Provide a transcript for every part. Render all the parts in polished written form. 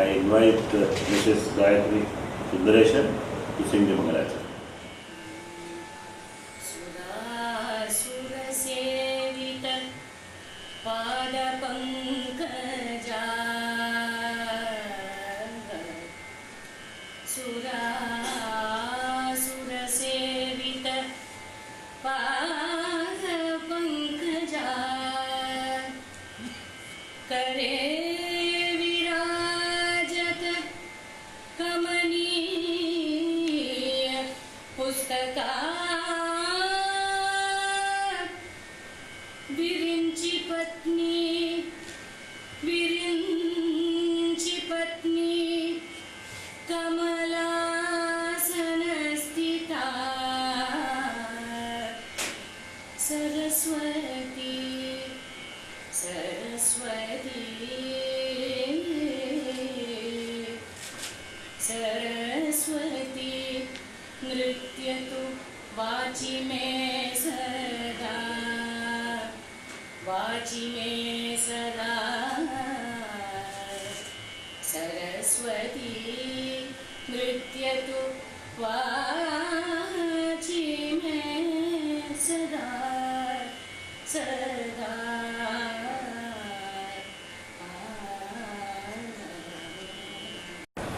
I invite Mrs. Gayatri Sundareshan to sing the Mangalacharya.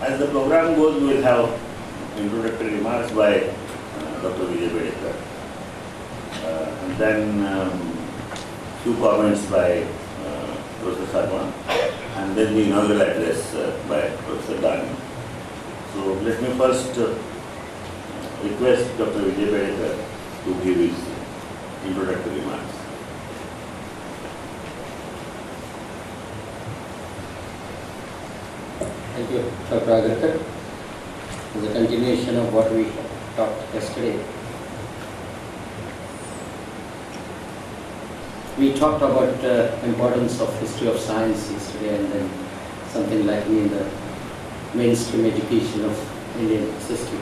As the program goes, we will have introductory remarks by Dr. Vijay Bedekar, and then few comments by Prasarak, and then the inaugural address by Professor Dani. So let me first request Dr. Vijay Bedekar to give his introductory remarks. Thank you, Dr. Agarkar. As a continuation of what we talked yesterday, we talked about the importance of history of science yesterday, and then something lacking in the mainstream education of Indian system.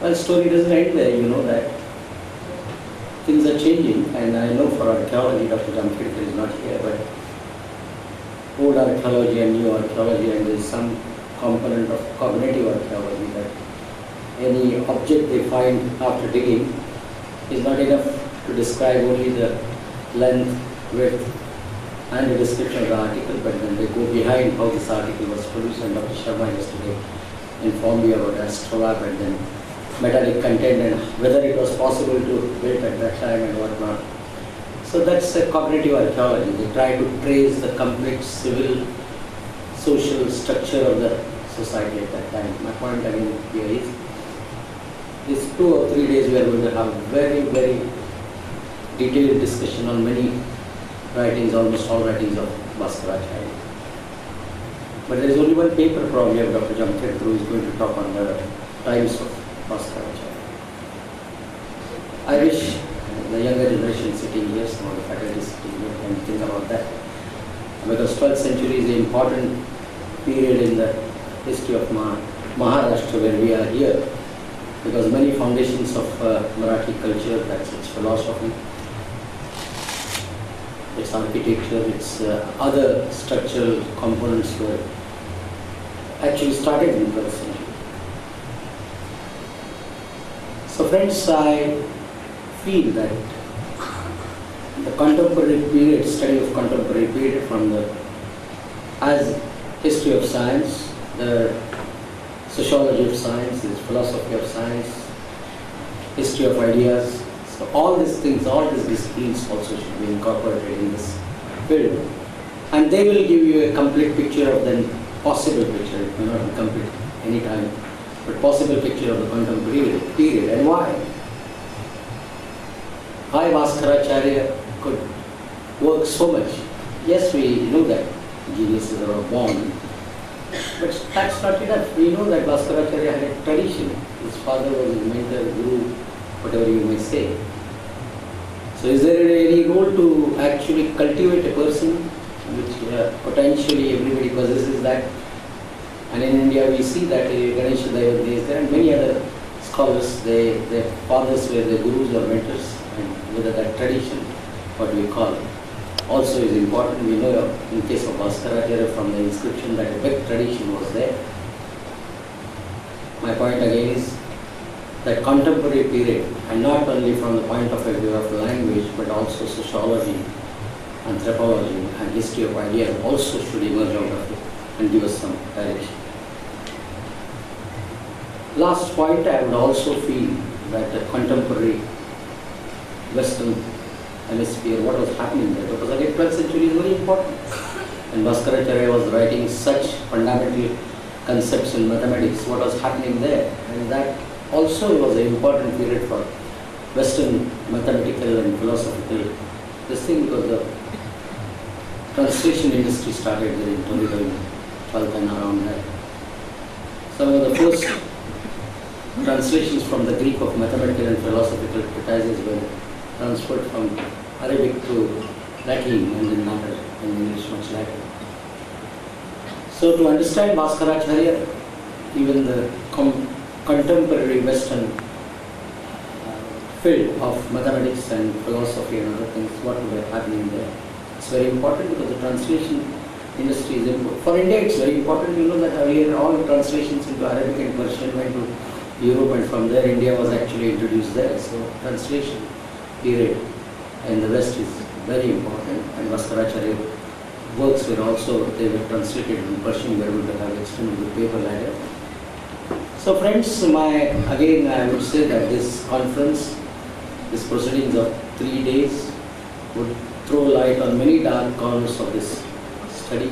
Well, story doesn't end there. You know that things are changing, and I know for archaeology, Dr. Jamkhedkar is not here, but old archaeology and new archaeology, and there is some component of cognitive archaeology that any object they find after digging is not enough to describe only the length, width and the description of the article, but then they go behind how this article was produced. And Dr. Sharma yesterday informed me about astrolabe and then metallic content and whether it was possible to build at that time and whatnot. So that's a cognitive archaeology. They try to trace the complete civil, social structure of the society at that time. My point again here is, these 2 or 3 days we are going to have very, very detailed discussion on many writings, almost all writings of Bhaskara900. But there is only one paper probably of Dr. Jamkhedkar who is going to talk on the times of Bhaskara900. I wish the younger generation sitting here, some of the faculty sitting here, can think about that. Because 12th century is an important period in the history of Maharashtra where we are here. Because many foundations of Marathi culture, that's its philosophy, its architecture, its other structural components were actually started in the 12th century. So friends, I feel that the contemporary period, study of contemporary period from the, as history of science, the sociology of science, the philosophy of science, history of ideas. So all these things, all these disciplines also should be incorporated in this field. And they will give you a complete picture of the possible picture. It may not be complete any time, but possible picture of the contemporary period. And why? Why Bhaskara900 could work so much? Yes, we know that geniuses are born, but that's not enough. We know that Bhaskara900 had a tradition. His father was his mentor, guru, whatever you may say. So is there any role to actually cultivate a person, which potentially everybody possesses that? And in India we see that Ganesha Deva is there, and many other scholars, their fathers were their gurus or mentors, and whether that tradition, what we call, also is important. We know in case of Bhaskara900 from the inscription that a big tradition was there. My point again is that contemporary period, and not only from the point of view of language, but also sociology, anthropology, and history of ideas also should emerge out of it and give us some direction. Last point, I would also feel that the contemporary Western hemisphere, what was happening there, because again 12th century is very important. And Bhaskara900 was writing such fundamental concepts in mathematics, what was happening there, and that also was an important period for Western mathematical and philosophical this thing, because the translation industry started there in Toledo in 12th and around that. Some of the first translations from the Greek of mathematical and philosophical treatises were transferred from Arabic to Latin and then later in English much later. So to understand Bhaskara900, even the contemporary Western field of mathematics and philosophy and other things, what were happening there, it's very important because the translation industry is important. For India it's very important. You know that earlier all the translations into Arabic and Persian went to Europe, and from there India was actually introduced there. So translation period in the West is very important, and Bhaskara900 works were also, they were translated in Persian, we were able to have extended with paper later. So friends, again I would say that this conference, this proceedings of 3 days would throw light on many dark corners of this study,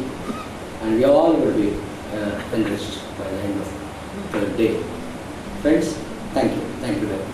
and we all will be enriched by the end of the day. Friends, thank you very much.